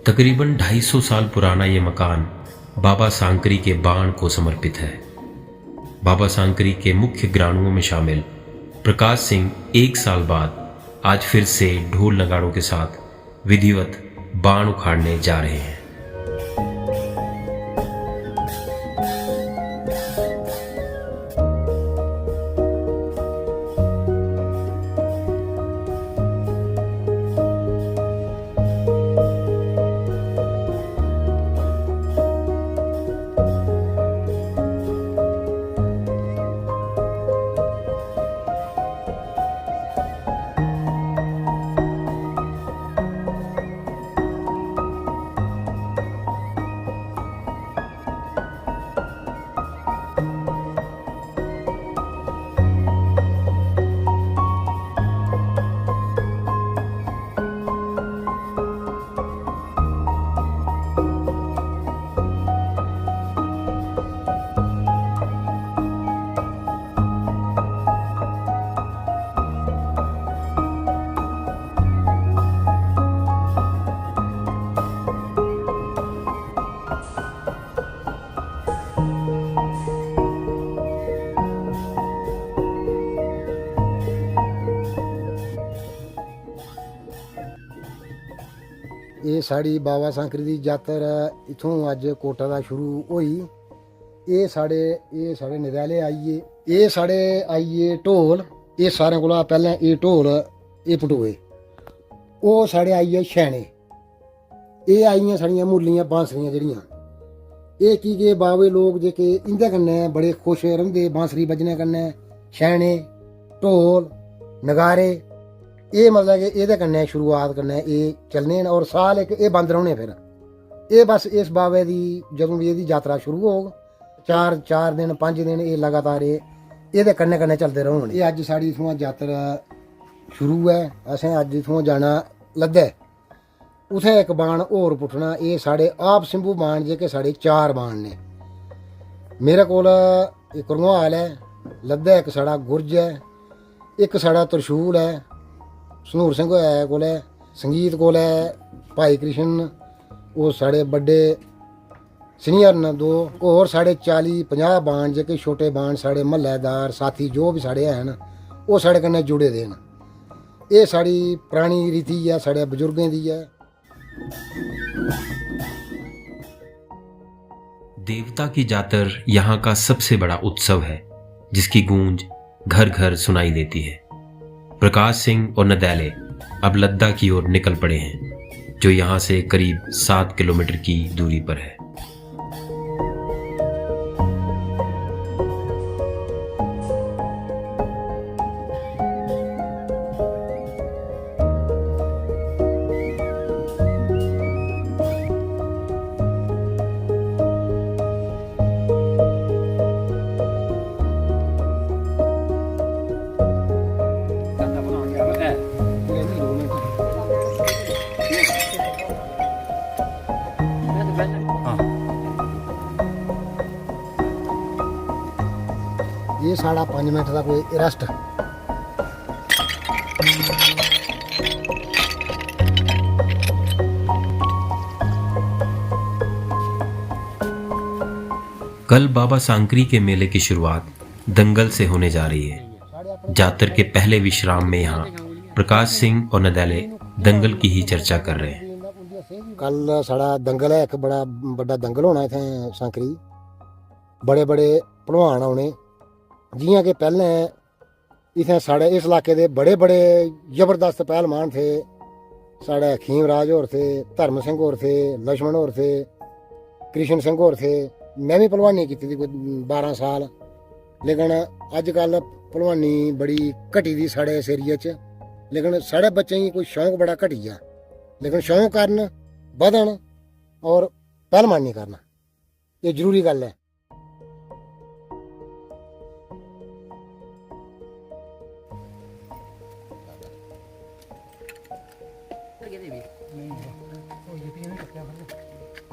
तकरीबन 250 साल पुराना ये मकान बाबा सांकरी के बाण को समर्पित है। बाबा सांकरी के मुख्य ग्राणुओं में शामिल प्रकाश सिंह 1 साल बाद आज फिर से ढोल नगाड़ों के साथ विधिवत बाण उखाड़ने जा रहे हैं। ये साड़ी बाबा सांकरी दी यात्रा इत्थों अज कोटा दा शुरू होई। ये साढ़े नदैले आइए, ये साढ़े आइए ढोल। ये सारें कोला पैह्लें ये ढोल ये पटोए, ओह् साढ़े आइए छैने। ये आइयां साढ़ियां मुरलियां बांसरियां जेह्ड़ियां। ये की के बावे लोग जेह्के इंदे कन्नै बड़े खुश रौंह्दे, बांसरी बजने कन्नै, छैने, ढोल, नगारे। ये मतलब कि एह्दे कन्नै शुरुआत कन्नै एह् चलने न और साल इक एह् बंद रौह्ने। फिर एह् बस इस बावे दी जदूं भी एह्दी यात्रा शुरू होग, 4 दिन 5 दिन एह् लगातार एह्दे कन्नै कन्नै चलदे रौह्न। एह् अज्ज साढ़ी इत्थुआं यात्रा शुरू है। असें अज्ज इत्थुआं जाना लद्दै, उत्थें इक बाण होर पुट्टना। एह् साढ़े आप सिंभू बाण जेह्के साढ़े 4 बाण ने। मेरे कोल इक रंगोहाल है, लद्दै इक साढ़ा गुरज है, इक साढ़ा त्रिशूल है, सनूर सिंह कोल है, संगीत कोल है भाई कृष्ण, वो साढ़े बड्डे सीनियर न 2 होर साढ़े 40-50 बाण जेह्के छोटे बाण साढ़े म्हल्लेदार साथी जो भी साढ़े हैन ओह् साढ़े कन्नै जुड़े दे न। एह् साढ़ी परानी रीति है, साढ़े बजुर्गें दी है। देवता की जातर यहाँ का सबसे बड़ा उत्सव है, जिसकी गूंज घर घर सुनाई देती है। प्रकाश सिंह और नदैले अब लद्दा की ओर निकल पड़े हैं, जो यहाँ से करीब 7 किलोमीटर की दूरी पर है। ये साढ़ा 5 मिनट का कोई रेस्ट। कल बाबा सांकरी के मेले की शुरुआत दंगल से होने जा रही है। जातर के पहले विश्राम में यहाँ प्रकाश सिंह और नदैले दंगल की ही चर्चा कर रहे हैं। कल साढ़ा दंगल है, एक बड़ा बड़ा दंगल होना इत्थें सांकरी। बड़े बड़े भलवान औने, जियां कि पैह्ले इत्थें साढ़े इस इलाके दे बड़े बड़े जबरदस्त पहलवान थे। साढ़े खीमराज होर थे, धर्म सिंह होर थे, लक्ष्मण होर थे, कृष्ण सिंह होर थे। मैं भी भलवानी कीती दी कोई 12 साल, लेकिन अजकल भलवानी बड़ी घटी दी साढ़े इस एरिया च। लेकिन साढ़े बच्चें गी कोई शौक बड़ा घटी आ, लेकिन शौक करन बधन और पहलवानी करन, ये जरूरी गल्ल है।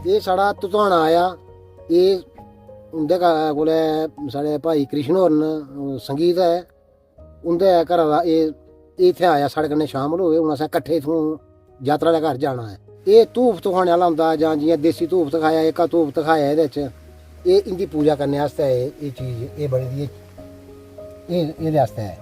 ये साढ़ा तुताना आया, ये उंदे कोल साढ़े भाई कृष्ण होर न, संगीत है उंदे घरा दा। ये इत्थें आया साढ़े कन्नै शामल होए। हून असें कट्ठे इत्थों यात्रा दे घर जाना है। ਇਹ ਧੂਫ ਤਖਾਣੇ ਵਾਲਾ ਹੁੰਦਾ ਜਾਂ ਜਿ'यां देसी धूफ तखाया एक धूफ तखाया ਇਹਦੇ ਚ ਇਹ इंदी पूजा करने आस्तै ये चीज़ ये बनी दी ਇਹਦੇ ਆਸਤੇ ਹੈ।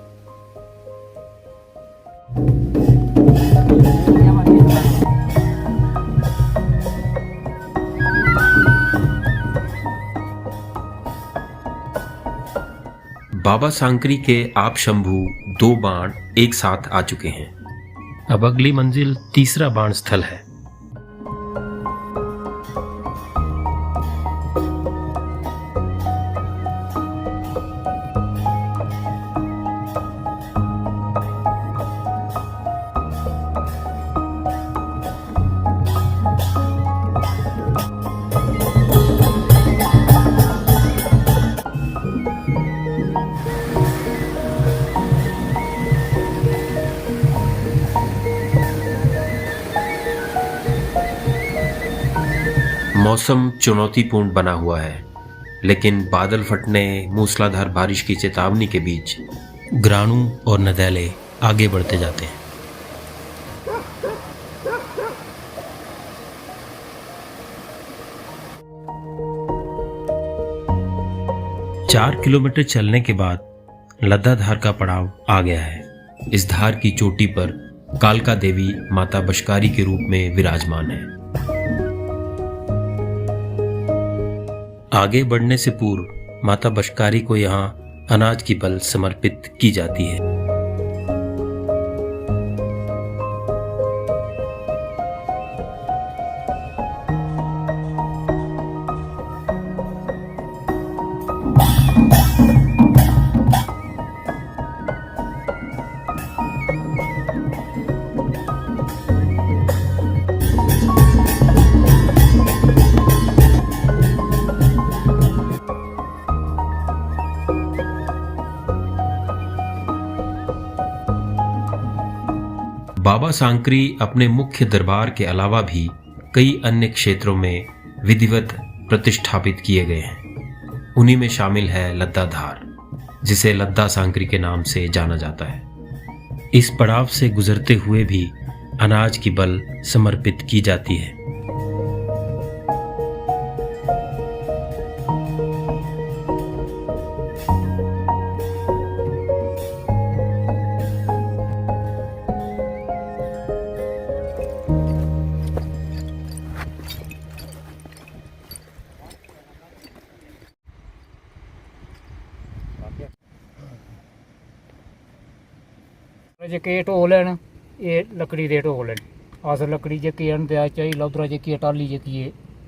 बाबा सांकरी के आप शंभू 2 बाण एक साथ आ चुके हैं। अब अगली मंजिल तीसरा बाण स्थल है। मौसम चुनौतीपूर्ण बना हुआ है, लेकिन बादल फटने, मूसलाधार बारिश की चेतावनी के बीच ग्राणु और नदैले आगे बढ़ते जाते हैं। चार किलोमीटर चलने के बाद लद्दा धार का पड़ाव आ गया है। इस धार की चोटी पर कालका देवी माता बशकारी के रूप में विराजमान है। आगे बढ़ने से पूर्व माता बशकारी को यहाँ अनाज की बल समर्पित की जाती है। बाबा सांकरी अपने मुख्य दरबार के अलावा भी कई अन्य क्षेत्रों में विधिवत प्रतिष्ठापित किए गए हैं। उन्हीं में शामिल है लद्दा धार, जिसे लद्दा सांकरी के नाम से जाना जाता है। इस पड़ाव से गुजरते हुए भी अनाज की बल समर्पित की जाती है। जेके ढोल न ये लकड़ी दे ढोल न। अस लकड़ी जेकी आनदे चाहिए उधरा जेकी टाली जेकी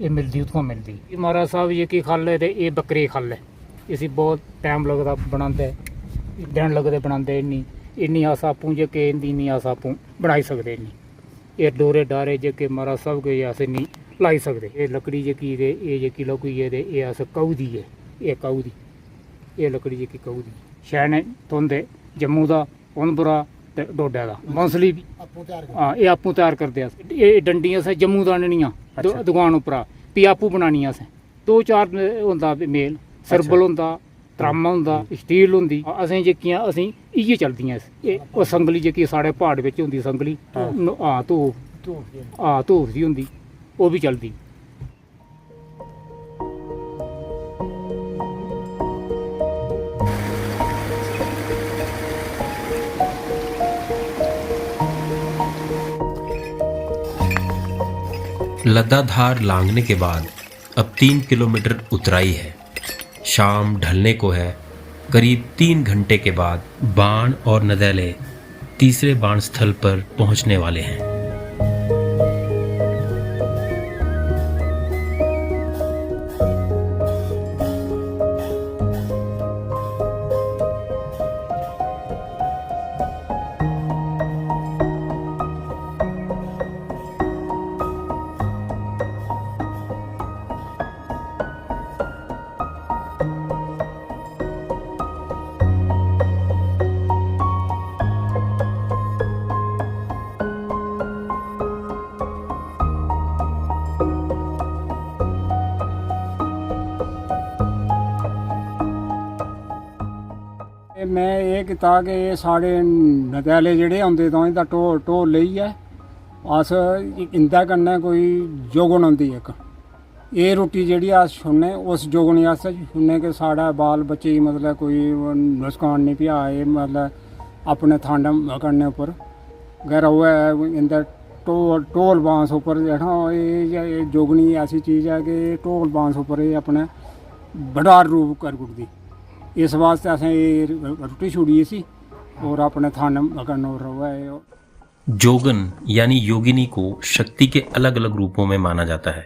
ये मिलती उत्थों मिलती। महाराज साहब जेकी खल है ये बकरी दी खल है। इसी बहुत टाइम लगता बनाते, दिन लगते बनाते। इन्नी अस आपूं जेके इन्नी अस आपूं बनाई सकते इन्नी। ये डोरे डारे जेके महाराज साहब के अस इन्नी लाई सकते। ये लकड़ी जेकी ये जेकी लौकी है ये अस काऊ दी है। ये काऊ दी ये लकड़ी जेकी काऊ दी शैने धोंदे जम्मू दा उधमपुरा डोडा का बंसली भी हाँ ये आपूं तैयार करते अस। ये डंडियां असें जम्मू दा आह्ननियां दुकान उप्परा भी आपूं बनानियां असें। 2-4 होंदा मेल सरबल होंदा, त्रामा होंदा, स्टील होंदी। असें जेकियां असें इ'यै चलदियां ओह् संगली जेकी साढ़े प्हाड़ बिच होंदी संगली हाँ धूफ दी होंदी ओह् भी चलदी। लद्दा धार लांघने के बाद अब 3 किलोमीटर उतराई है। शाम ढलने को है। करीब 3 घंटे के बाद बाण और नदैले तीसरे बाण स्थल पर पहुंचने वाले हैं। मैं ये किता कि साढ़े नदैले जेह्ड़े आंदे तां ढोल लेइयै अस इंदे कन्नै कोई जोगन होंदी इक एह् रुट्टी जेह्ड़ी अस छुड़ने उस जोगनी अस छुड़ने कि साढ़े बाल बच्चे गी मतलब कोई नुकसान नहीं पिया एह् मतलब अपने थांडे करने उप्पर गै रवै इंदे ढोल बांस उप्पर जेह्ड़ा एह् जोगनी ऐसी चीज़ है कि ढोल बांस उप्पर एह् अपने बडार रूप करी उड़दी इस वास्ते असें एह् रुट्टी छुड़ी इसी और अपने थाने करने उप्पर रवै एह् जोगन यानी योगिनी को शक्ति के अलग अलग रूपों में माना जाता है।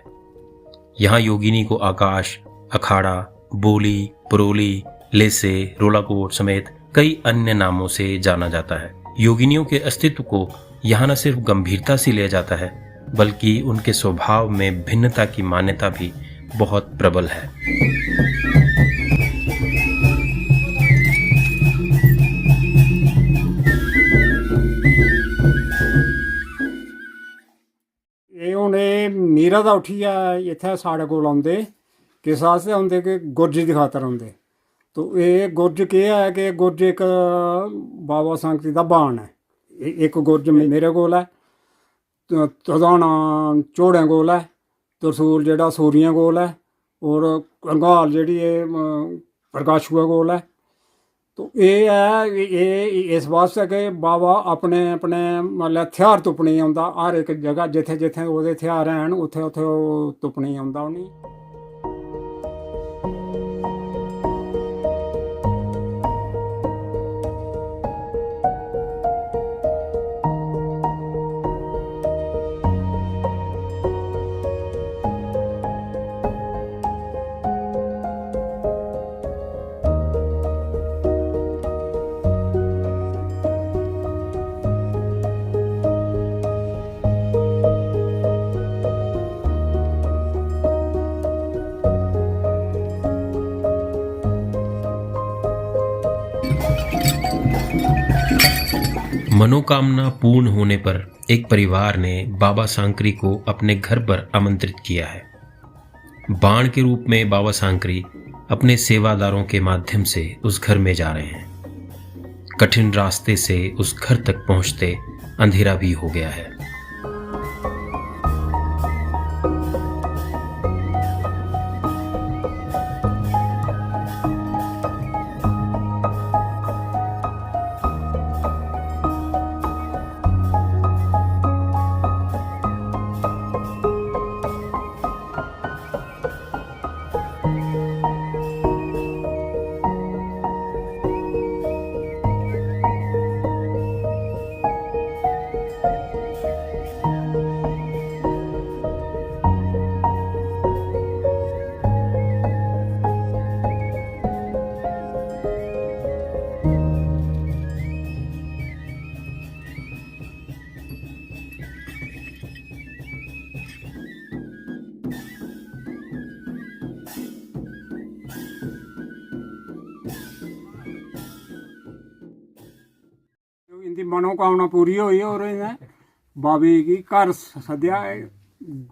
यहाँ योगिनी को आकाश, अखाड़ा, बोली, परोली, लेसे, रोलाकोट समेत कई अन्य नामों से जाना जाता है। योगिनियों के अस्तित्व को यहाँ न सिर्फ गंभीरता से लिया जाता है बल्कि उनके स्वभाव में भिन्नता की मान्यता भी बहुत प्रबल है। ਇਹ ਹੁਣ ਇਹ मीरा दा उठियै इत्थै साढ़े कोल औंदे किस आस्तै औंदे कि गुरज दी खातर औंदे तो एह् गुरज केह् है कि गुरज इक बाबा सांकरी दा बाण है इक गुरज मेरे कोल है तदाना झोड़ें कोल है तरसूल जेह्ड़ा सूरियें कोल है और कंगाल जेह्ड़ी एह् प्रकाशुए कोल है तो एह् है एह् इस वास्ते कि बाबा अपने अपने मतलब हथियार तुप्पने गी औंदा हर इक जगह जित्थें जित्थें ओह्दे हथियार हैन उत्थें उत्थें ओह् तुप्पने गी औंदा उ'नेंगी मनोकामना पूर्ण होने पर एक परिवार ने बाबा सांकरी को अपने घर पर आमंत्रित किया है। बाण के रूप में बाबा सांकरी अपने सेवादारों के माध्यम से उस घर में जा रहे हैं। कठिन रास्ते से उस घर तक पहुंचते अंधेरा भी हो गया है। इंदी मनोकामना पूरी हुई और इन्हें बाबे की घर सद्या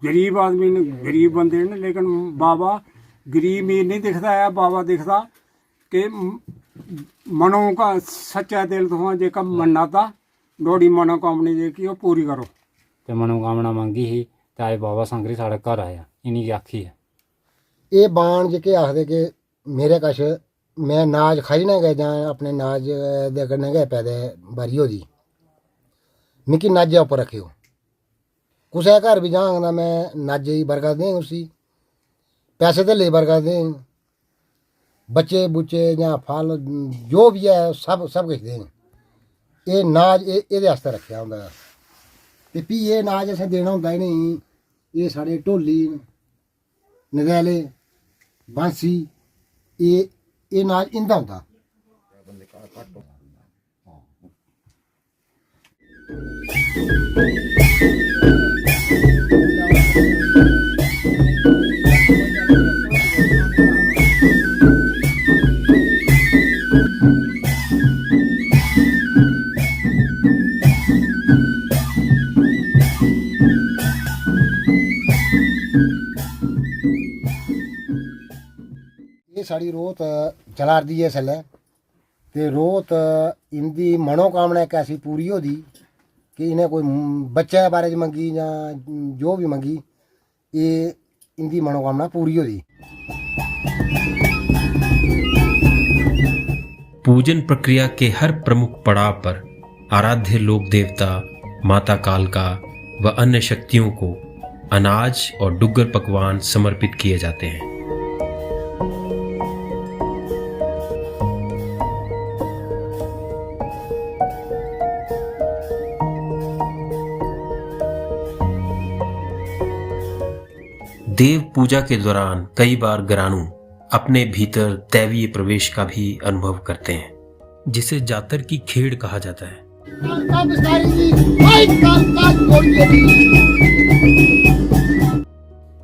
गरीब आदमी ने गरीब बंदे ने लेकिन बाबा गरीब मीर नहीं दिखता है बाबा दिखता कि मनो का सच्चा दिल तो जेका मन्ना था डोड़ी मनोकामना जेकी वो पूरी करो ते मनोकामना मंगी ही ते अज बाबा सांकरी साढ़े घर आया इन्हीं की आखी है ਇਹ ਬਾਣ जेह्के आखदे कि मेरे कश मैं नाज खाई ना गै जां अपने नाज दे कन्नै गै पैदा बारी होई मिकी नाजै उप्पर रखेओ कुसै घर बी जाङ तां मैं नाजै दी बरकत देङ उसी पैसे धल्ले दी बरकत देङ बच्चे बुच्चे जां फल जो बी है सब किश देङ एह् नाज एह्दे आस्तै रक्खेआ होंदा ते फ्ही एह् नाज असें देना होंदा इ'नेंगी एह् साढ़े ढोली न नदैले बांसी एह् नाज इंदा होंदा ये साड़ी रोत चला दी है इसलै ते रोत इंदी मनोकामना इक ऐसी पूरी होदी कि इन्हें कोई बच्चे के बारे च मंगी या जो भी मंगी, ये इनकी मनोकामना पूरी होती। पूजन प्रक्रिया के हर प्रमुख पड़ाव पर आराध्य लोक देवता माता कालका व अन्य शक्तियों को अनाज और डुग्गर पकवान समर्पित किए जाते हैं। देव पूजा के दौरान कई बार ग्राणु अपने भीतर दैवीय प्रवेश का भी अनुभव करते हैं, जिसे जातर की खेड़ कहा जाता है।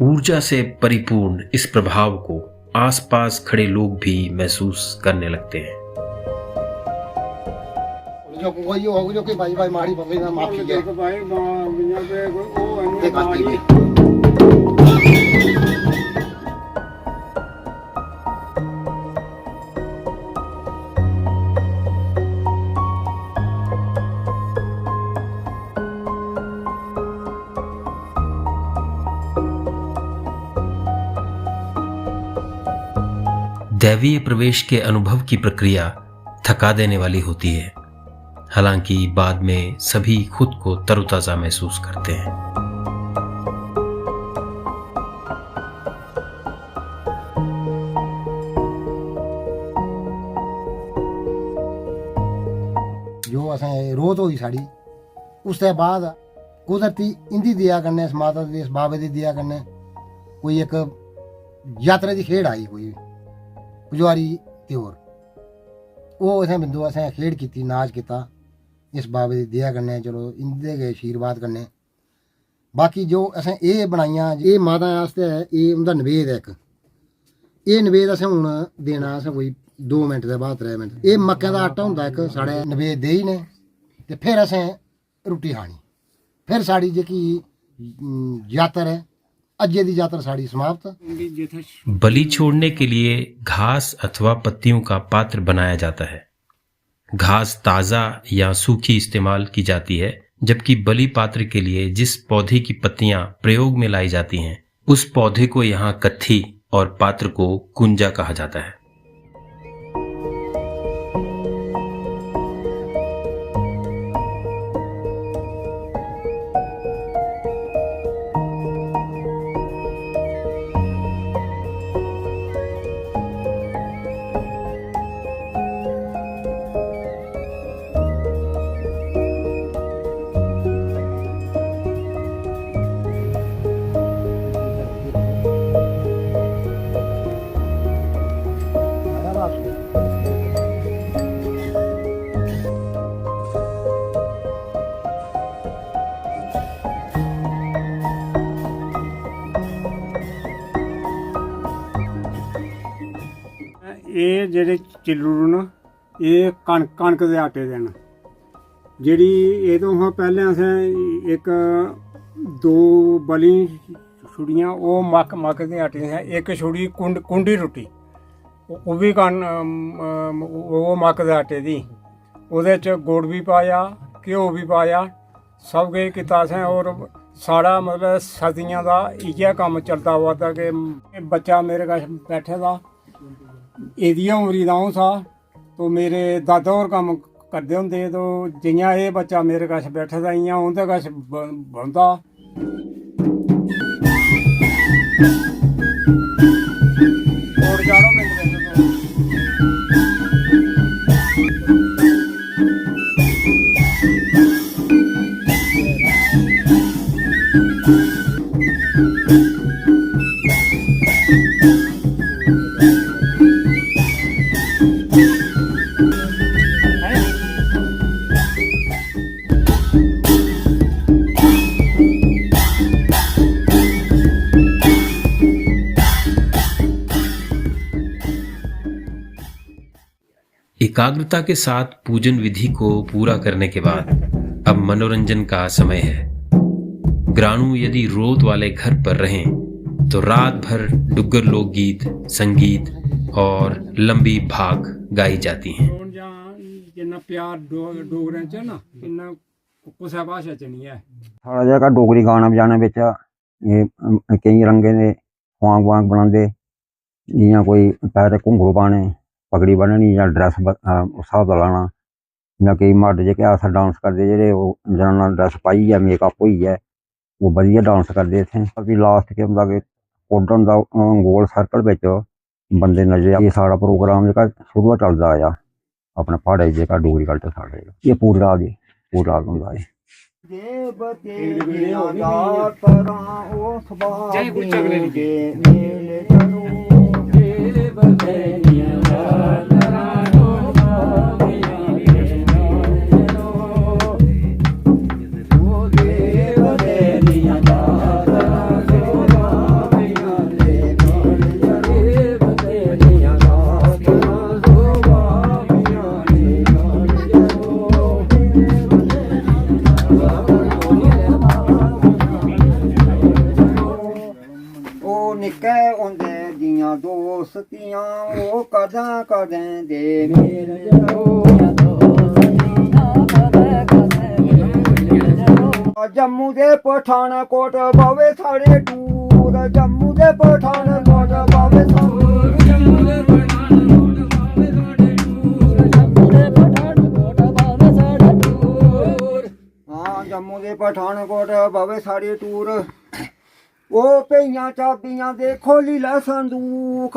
ऊर्जा से परिपूर्ण इस प्रभाव को आसपास खड़े लोग भी महसूस करने लगते हैं। जो कि भाई भाई मारी बबे ना माफी के भाई पे ते काटी भी। दैवीय प्रवेश के अनुभव की प्रक्रिया थका देने वाली होती है, हालांकि बाद में सभी खुद को तरोताजा महसूस करते हैं। जो असें रोज होई साड़ी, उसके बाद कुदरती इंदी दिया करने, इस माता दी, इस बाबे दी दिया करने कोई एक यात्रा दी खेड़ आई, कोई पुजारी त्योर, वो असें बिंदु असें खेड़ कीती, नाच कीता इस बाबे दी दिया करने, चलो इंदे गै आशीर्वाद करने। बाकी जो असें एह् बनाइयां, एह् माता आस्तै एह् उंदा नवेद है, एह् नवेद असें हून देना, असें कोई 2 मिनट दे बाद 3 मिनट। एह् मक्कें दा आटा होंदा इक, साढ़े नवेद देई ने ते फिर असें रुट्टी खानी, फिर साड़ी जेह्की यात्रा है, अज्जे दी यात्रा साड़ी समाप्त। बलि छोड़ने के लिए घास अथवा पत्तियों का पात्र बनाया जाता है। घास ताजा या सूखी इस्तेमाल की जाती है, जबकि बलि पात्र के लिए जिस पौधे की पत्तियां प्रयोग में लाई जाती हैं, उस पौधे को यहाँ कत्थी और पात्र को कुंजा कहा जाता है। ਇਹ ਜਿਹੜੇ चिल्लू न ਇਹ कनक दे आटे दे न। ਜਿਹੜੀ ਇਹ ਤੋਂ ਪਹਿਲਾਂ असें एक 2 बलि छुड़ियां, ਉਹ मक्क दे आटे दी, एक छुड़ी कुंडी रुट्टी, ਉਹ भी ਉਹ मक्क दे आटे दी, ਉਹਦੇ च गुड़ भी पाया, घ्यो भी पाया, सब किश कीता असें। और साढ़ा मतलब सदियां दा इ'यै कम्म चलदा आवा दा कि बच्चा मेरे कश बैठे दा, एह्दी उमरी दा अ'ऊं सा, तो मेरे दादा होर कम्म करदे होंदे, तो जियां एह् बच्चा मेरे कश बैठे दा इ'यां उं'दे कश बौंह्दा। कोट चाढ़ो बिंद एकाग्रता के साथ पूजन विधि को पूरा करने के बाद अब मनोरंजन का समय है। ग्राणु यदि रोत वाले घर पर रहें तो रात भर डुग्गर लोकगीत, संगीत और लंबी भाग गाई जाती हैं। जिन्ना प्यार डोगरें च ना, इन्ना कुसै भाशा च नहीं है। साढ़ा जेह्का डोगरी गाना बजाने बिच एह् केईं रंगें दे खोआंग वांग बनांदे, जियां कोई पैरें घुंघरू पाने, पगड़ी बन्ननी जां ड्रैस उस स्हाब दा लाना, जां केईं मर्द जेह्के अस डांस करदे जेह्ड़े ओह् जनाना ड्रैस पाइयै मेकअप होइयै ओह् बधिया डांस करदे इत्थें। फ्ही लास्ट केह् होंदा कि कुड्ड होंदा गोल सर्कल बिच बंदे नचदे। एह् साढ़ा प्रोग्राम जेह्का शुरू दा चलदा आया अपने प्हाड़े च जेह्का डोगरी कल्चर साढ़े एह् पूरी रात होंदा एह्। निक्के होंदे दियां दोस्तियां ओ कदें दे मेरे जम्मू दे पठानकोट बावे साढ़े टूर, जम्मू दे पठानकोट बावे जम्मू दे पठानकोट बावे साढ़े टूर। ओ पेइयां चाबियां दे खोली लै संदूक,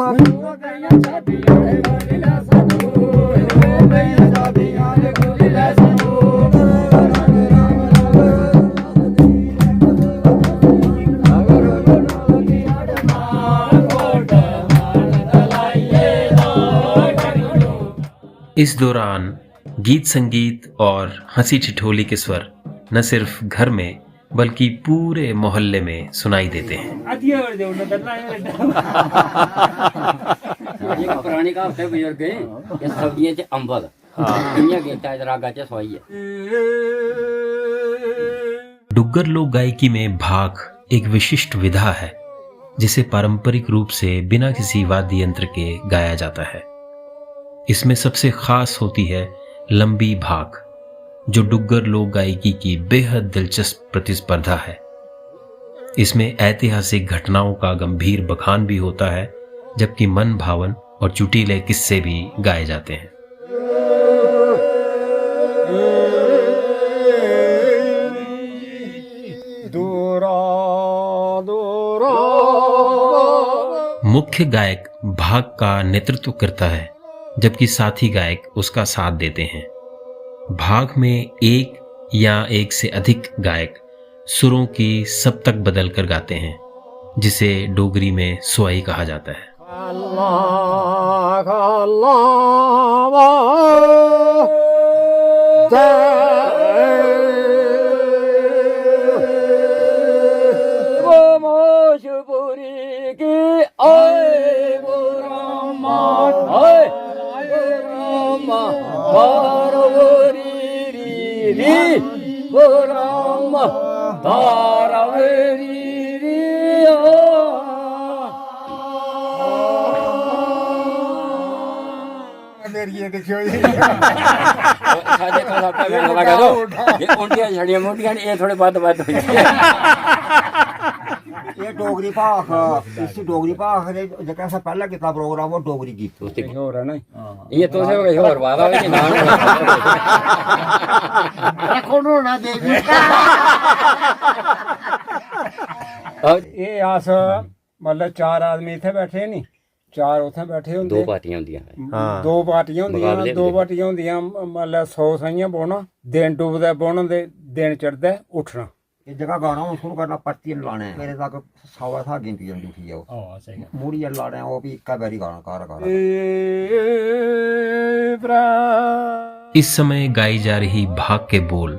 इस दौरान गीत संगीत और हंसी ठिठोली के स्वर न सिर्फ घर में बल्कि पूरे मोहल्ले में सुनाई देते हैं। पुरानी कहावत है बुजुर्ग ये सब्जियां च अंबल इयां गेटा रागा च सोई है। डुग्गर लोक गायकी में भाग एक विशिष्ट विधा है जिसे पारंपरिक रूप से बिना किसी वाद्य यंत्र के गाया जाता है। इसमें सबसे खास होती है लंबी भाग, जो डुग्गर लोक गायकी की बेहद दिलचस्प प्रतिस्पर्धा है। इसमें ऐतिहासिक घटनाओं का गंभीर बखान भी होता है, जबकि मन भावन और चुटीले किस्से भी गाए जाते हैं। मुख्य गायक भाग का नेतृत्व करता है, जबकि साथी गायक उसका साथ देते हैं। भाग में एक या एक से अधिक गायक सुरों की सप्तक बदल कर गाते हैं, जिसे डोगरी में सुआई कहा जाता है। ये डोगरी भाख इसी डोगरी भाख दे जेह्का असें पैह्ला कीता प्रोग्राम ओह् डोगरी गीत होर है ना ये तुसें कोई होर वादा होई ना कौन होना देवी ये अस मतलब चार आदमी इत्थै बैठे नी, चार उत्थै बैठे होंदे, दो पार्टियां होंदियां दो पार्टियां होंदियां मतलब 100 साइयां बौह्ना, दिन डुबदे बौह्ना ते दिन चढ़दे उट्ठना। ये जगह गाना हून शुरू करना, परतियै लाना है मेरे तक 100 था गिनती जंदी उठी ओह् मुड़ियै लाना है ओह् भी इक्कै बारी गाना घर। इस समय गाई जा रही भाग के बोल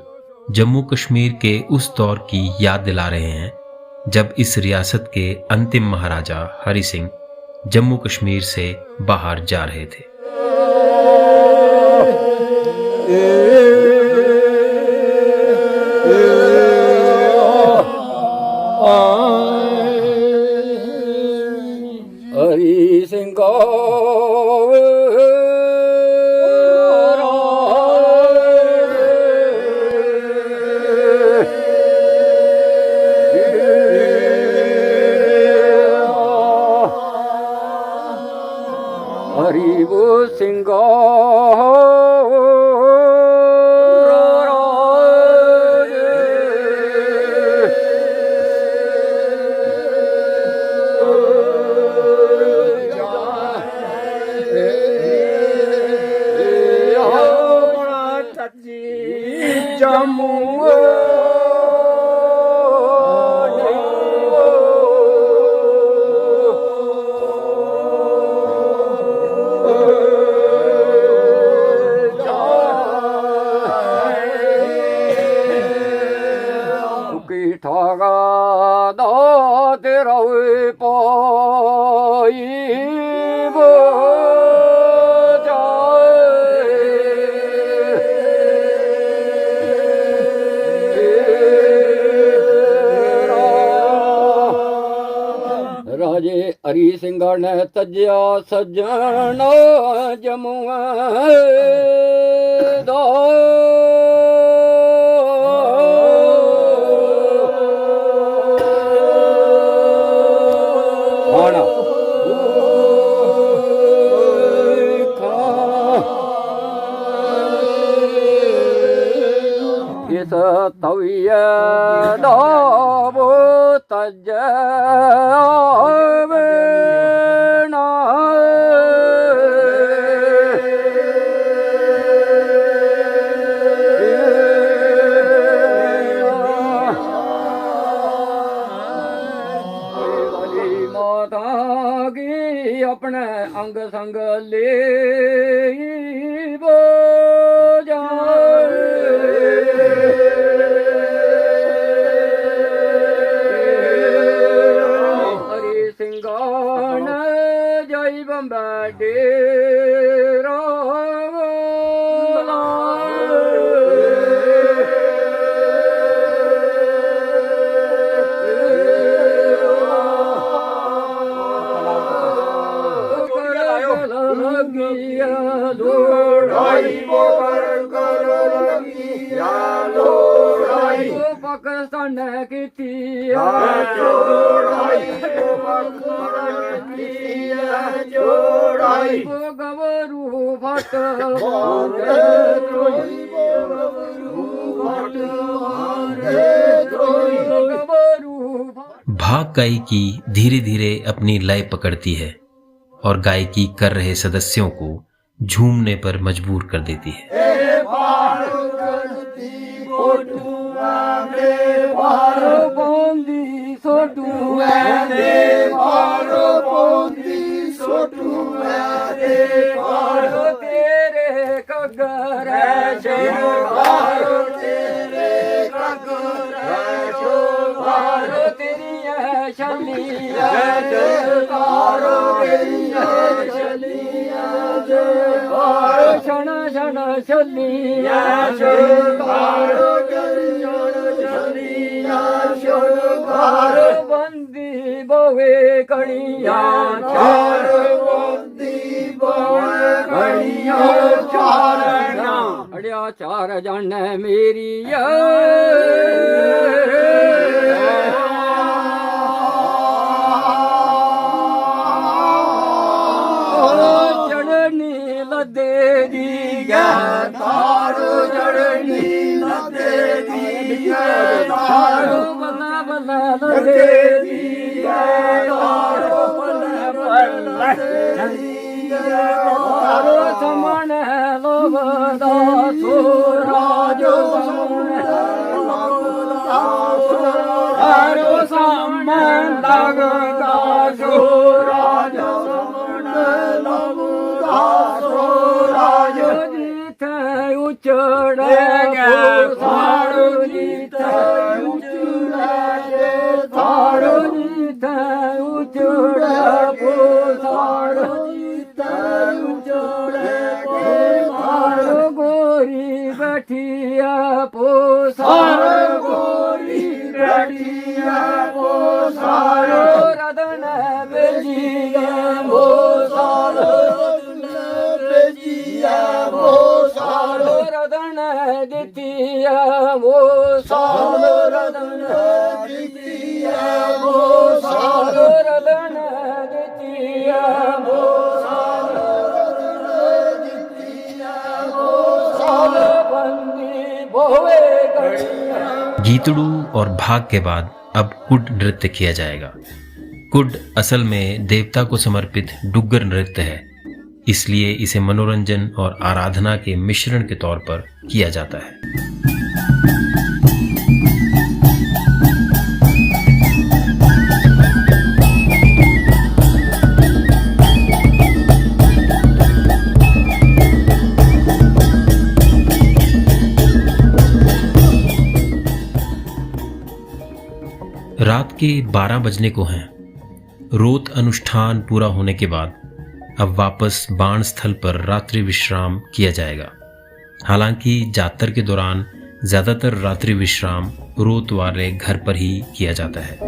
जम्मू कश्मीर के उस दौर की याद दिला रहे हैं जब इस रियासत के अंतिम महाराजा हरि सिंह जम्मू कश्मीर से बाहर जा रहे थे। हरि सिंह ਜਮੂ ਕੀ ਠਾਗਾ ਦਾ ਤੇਰਾ ਵੇ ਪਾਈ ਰਾਜੇ ਹਰੀ ਸਿੰਘਾ ਨੇ ਤਜਿਆ ਸੱਜਣ ਜਮੂਆ ਦਾ ਇਸ ਤਵੀਏ ਦਾ ਬੋ ਤਜ ਮਾਤਾ ਕੀ ਆਪਣੇ ਅੰਗ ਸੰਗ ਲੈ ਹਰੀ ਸਿੰਘਾਨ ਜੈ ਬੰਬਾ ਡੇਰਾ ਪਾਕਿਸਤਾਨ ਨੇ ਕੀਤੀ ਜੋੜਾਈ ਗਵਰੂ ਫਟ भाग गायकी धीरे धीरे अपनी लय पकड़ती है और गायकी कर रहे सदस्यों को झूमने पर मजबूर कर देती है। बंदी बोवे कड़िया चार बंदी बोवे कड़िया चार अड़िया चार जन मेरी चढ़नी लदे दी तारो चढ़नी लदे दी तारो बल्ला बल्ला लदे दी तारो बल्ला बल्ला तारो समन लोबदा सुराजो तारो समन लगदा सुराजो उचड़े थारो जीते थारो जीते उचड़े थारो जीते उचड़े थारो गोरी बैठिया पोसारो गोरी बैठिया पोसारो रदन बेजिया पोसारो रदन दितिया वो साल रदन दितिया वो साल रदन दितिया वो साल रदन दितिया वो साल बंदी बोवे गड़िया। गीतड़ू और भाग के बाद अब कुड नृत्य किया जाएगा। कुड असल में देवता को समर्पित डुग्गर नृत्य है, इसलिए इसे मनोरंजन और आराधना के मिश्रण के तौर पर किया जाता है। रात के 12 बजने को हैं। रोत अनुष्ठान पूरा होने के बाद अब वापस बाण स्थल पर रात्रि विश्राम किया जाएगा। हालांकि जातर के दौरान ज्यादातर रात्रि विश्राम रोत वाले घर पर ही किया जाता है।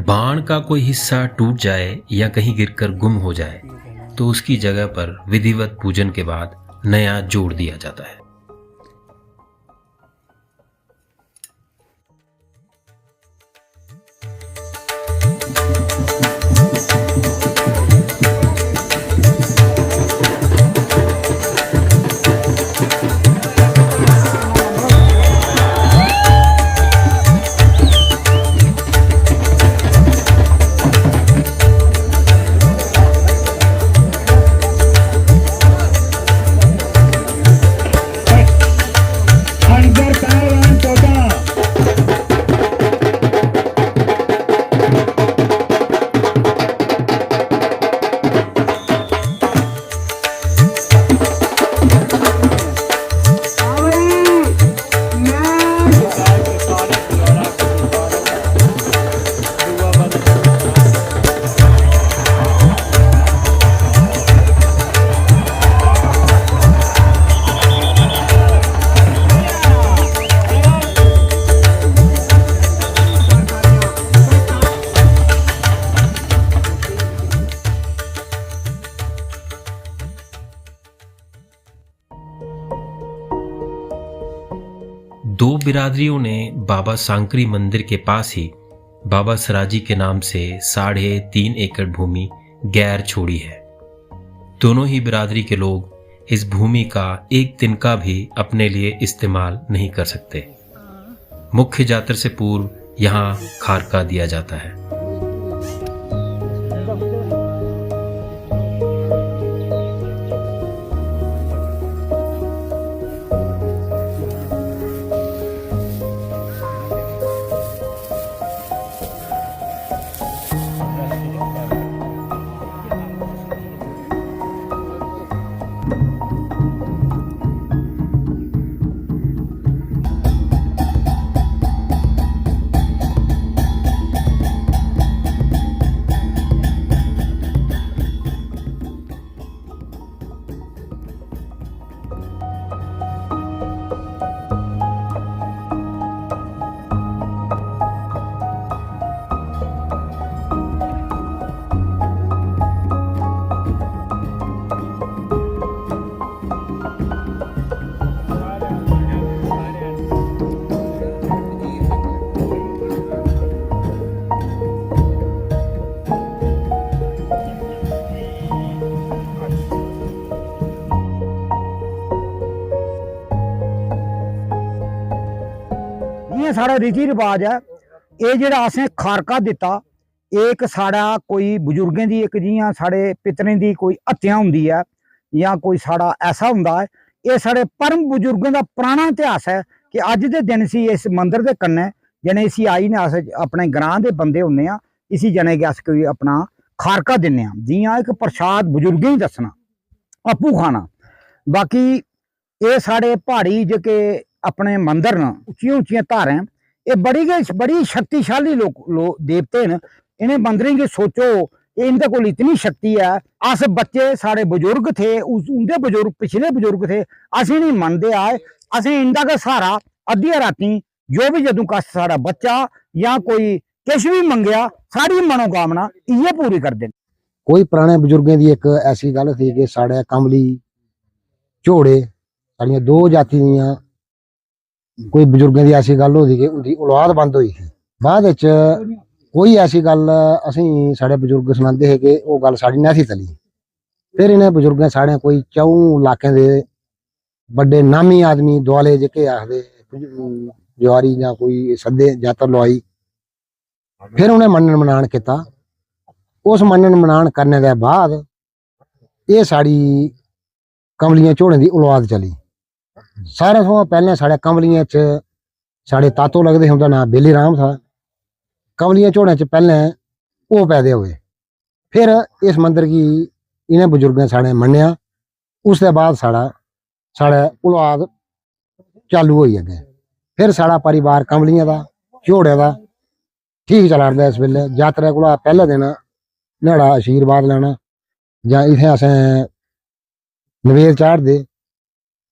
बाण का कोई हिस्सा टूट जाए या कहीं गिरकर गुम हो जाए तो उसकी जगह पर विधिवत पूजन के बाद नया जोड़ दिया जाता है। दो बिरादरियों ने बाबा सांकरी मंदिर के पास ही बाबा सराजी के नाम से 3.5 एकड़ भूमि गैर छोड़ी है। दोनों ही बिरादरी के लोग इस भूमि का एक तिनका भी अपने लिए इस्तेमाल नहीं कर सकते। मुख्य जातर से पूर्व यहाँ खारका दिया जाता है। ये साढ़ा रीति रिवाज है। ये जेड़ा असें खारका दिता एक साड़ा कोई बुजुर्गें दी एक जियां साढ़े पितरें दी कोई हत्या हुंदी है या कोई साड़ा ऐसा हुंदा है। ये साढ़े परम बुजुर्गों का पुराना इतिहास है कि अज दे दिन सी इस मंदिर के कन्ने जने इसी आई ने अस अपने ग्रां दे बंदे हुन्ने आ इसी जने के अस कोई अपना खारका दिन्ने आ जियां एक प्रसाद बुजुर्गें ही दसना आपू खाना। बाकी ये साढ़े पहाड़ी जेके अपने मंदिर न उच्चियां उच्चियां धारें ये बड़ी शक्तिशाली लोग देवते न। इन्हें मंदिरें की सोचो इनके कोल इतनी शक्ति है। अस बच्चे साढ़े बुजुर्ग थे उनके बुजुर्ग पिछले बुजुर्ग थे अस नहीं मनते आए असें इनका का सहारा अद्धिया राती जो भी जदों कष्ट साढ़ा बच्चा या कोई किश भी मंगया साड़ी मनोकामना इये पूरी कर देन। कोई पुराने बुजुर्गों की एक ऐसी गल थी कि साढ़े कमली झोड़े साड़ियां दो जाति दियां कोई बुजुर्गों की ऐसी गल होती कि उनकी औलाद बंद हुई थी बाद ਵਿੱਚ ਕੋਈ ਐਸੀ ਗੱਲ ਅਸੀਂ ਸਾਡੇ ਬਜ਼ੁਰਗ ਸੁਣਾਉਂਦੇ ਹੈ ਕਿ ਉਹ ਗੱਲ ਸਾਡੀ ਨਹੀਂ ਸੀ ਚੱਲੀ। ਫਿਰ ਇਹਨਾਂ ਬਜ਼ੁਰਗਾਂ ਸਾੜਿਆਂ ਕੋਈ 4 ਇਲਾਕਿਆਂ ਦੇ ਵੱਡੇ ਨਾਮੀ ਆਦਮੀ ਦੁਆਲੇ ਜਿਕੇ ਆਖਦੇ ਜਵਾਰੀ ਜਾਂ ਕੋਈ ਸੱਦੇ ਜਾਤਰ ਲਵਾਈ। ਫਿਰ ਉਹਨੇ ਮੰਨਣ ਮਨਾਣ ਕੀਤਾ। ਉਸ ਮੰਨਣ ਮਨਾਣ ਕਰਨੇ ਦੇ ਬਾਅਦ ਇਹ ਸਾਡੀ ਕਮਲੀਆਂ ਝੋੜੇ ਦੀ ਔਲਾਦ ਚਲੀ। ਸਾਰਿਆਂ ਤੋਂ ਪਹਿਲਾਂ ਸਾਡੇ ਕਮਲੀਆਂ 'ਚ ਸਾਡੇ ਤਾਤੋ लगते उनका नाम बेली राम था। कमलियां झोड़े च पहले वो पैदा हुए। फिर इस मंदिर की इन्हें बुजुर्गों साढ़े मन्निया। उसके बाद साढ़े औलाद चालू हुई अगे। फिर साढ़ा परिवार कमलियां का झोड़े का ठीक चला रहा। इस वेले यात्रा को पहले दिन न्हाड़ा आशीर्वाद लेना जां इत्थें असें नवेद चाढ़ते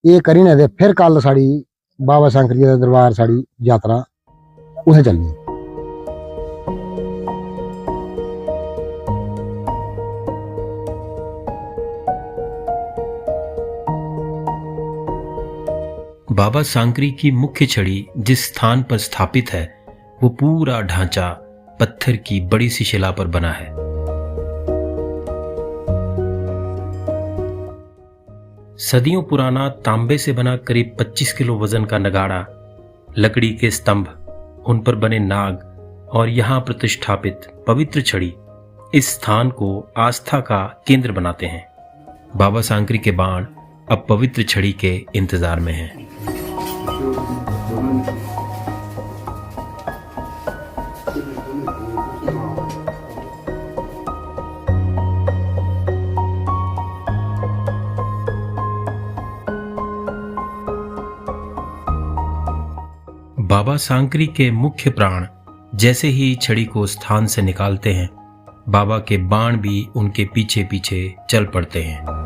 ये करी ने। फिर कल साड़ी बाबा शंकर जी का दरबार साड़ी यात्रा उत्थे चलनी। बाबा सांकरी की मुख्य छड़ी जिस स्थान पर स्थापित है वो पूरा ढांचा पत्थर की बड़ी सी शिला पर बना है। सदियों पुराना तांबे से बना करीब 25 किलो वजन का नगाड़ा, लकड़ी के स्तंभ, उन पर बने नाग और यहां प्रतिष्ठापित पवित्र छड़ी इस स्थान को आस्था का केंद्र बनाते हैं। बाबा सांकरी के बाण अब पवित्र छड़ी के इंतजार में हैं। बाबा सांकरी के मुख्य प्राण जैसे ही छड़ी को स्थान से निकालते हैं, बाबा के बाण भी उनके पीछे पीछे चल पड़ते हैं।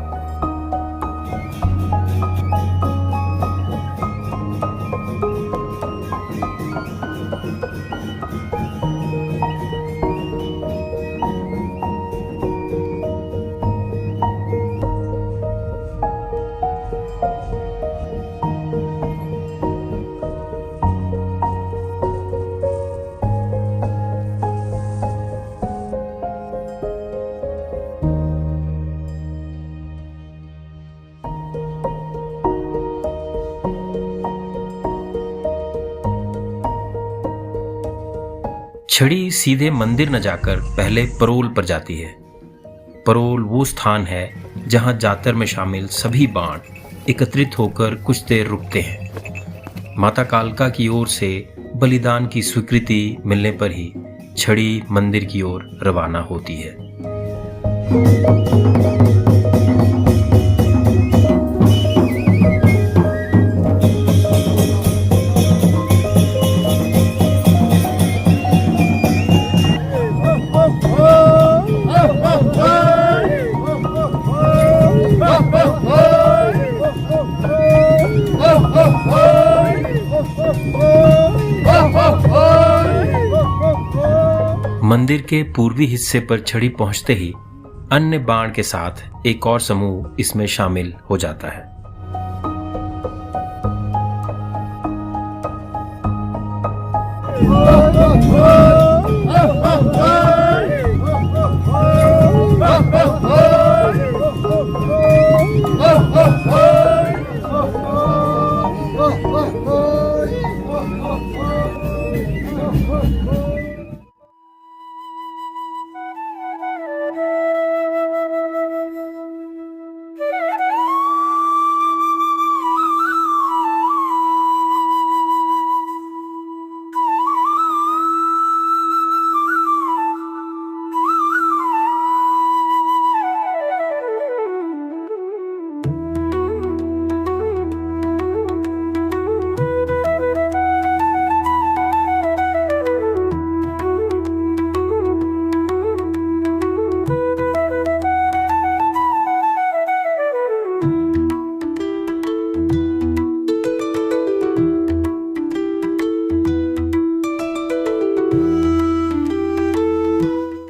छड़ी सीधे मंदिर न जाकर पहले परोल पर जाती है। परोल वो स्थान है जहां जातर में शामिल सभी बाण एकत्रित होकर कुछ देर रुकते हैं। माता कालका की ओर से बलिदान की स्वीकृति मिलने पर ही छड़ी मंदिर की ओर रवाना होती है। मंदिर के पूर्वी हिस्से पर छड़ी पहुंचते ही अन्य बाण के साथ एक और समूह इसमें शामिल हो जाता है।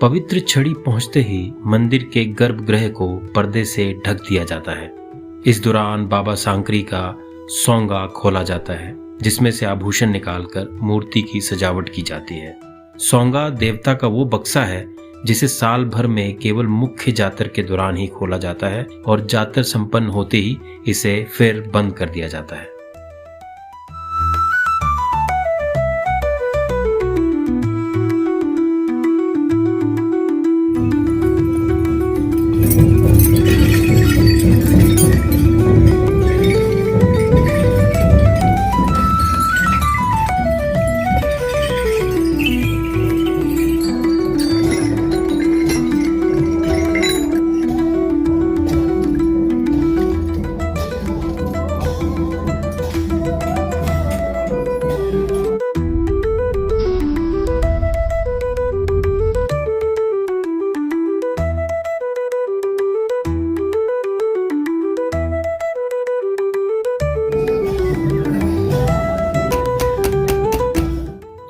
पवित्र छड़ी पहुंचते ही मंदिर के गर्भगृह को पर्दे से ढक दिया जाता है। इस दौरान बाबा सांकरी का सोंगा खोला जाता है जिसमें से आभूषण निकालकर मूर्ति की सजावट की जाती है। सोंगा देवता का वो बक्सा है जिसे साल भर में केवल मुख्य जातर के दौरान ही खोला जाता है और जातर संपन्न होते ही इसे फिर बंद कर दिया जाता है।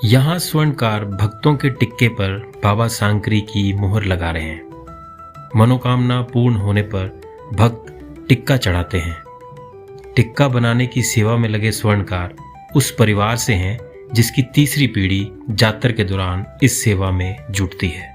यहाँ स्वर्णकार भक्तों के टिक्के पर बाबा सांकरी की मुहर लगा रहे हैं। मनोकामना पूर्ण होने पर भक्त टिक्का चढ़ाते हैं। टिक्का बनाने की सेवा में लगे स्वर्णकार उस परिवार से हैं जिसकी तीसरी पीढ़ी जातर के दौरान इस सेवा में जुटती है।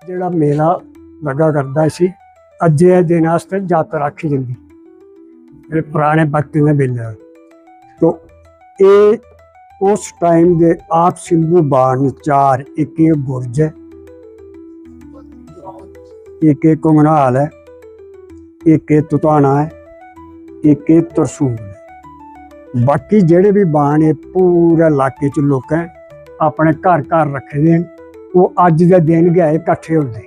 ਜਿਹੜਾ ਮੇਲਾ ਲੱਗਾ ਕਰਦਾ ਸੀ ਅੱਜ ਦੇ ਦਿਨ ਵਾਸਤੇ ਜਾਤਰਾ ਰੱਖੀ ਜਾਂਦੀ ਜਿਹੜੇ ਪੁਰਾਣੇ ਵਕਤ ਦੇ ਵੇਲੇ ਤੋਂ ਇਹ ਉਸ ਟਾਈਮ ਦੇ ਆਪ ਸਿੰਘੂ ਬਾਣ ਚਾਰ ਇੱਕ ਇਹ ਗੁਰਜ ਹੈ ਇੱਕ ਇਹ ਕੁਮਨਾਲ ਹੈ ਇੱਕ ਇਹ ਤੁਤਾਣਾ ਹੈ ਇੱਕ ਇਹ ਤਰਸੂਲ ਹੈ। ਬਾਕੀ ਜਿਹੜੇ ਵੀ ਬਾਣ ਇਹ ਪੂਰੇ ਇਲਾਕੇ 'ਚ ਲੋਕ ਆਪਣੇ ਘਰ ਘਰ ਰੱਖਦੇ ਨੇ ਉਹ ਅੱਜ ਦੇ ਦਿਨ ਗਏ ਇਕੱਠੇ ਹੁੰਦੇ।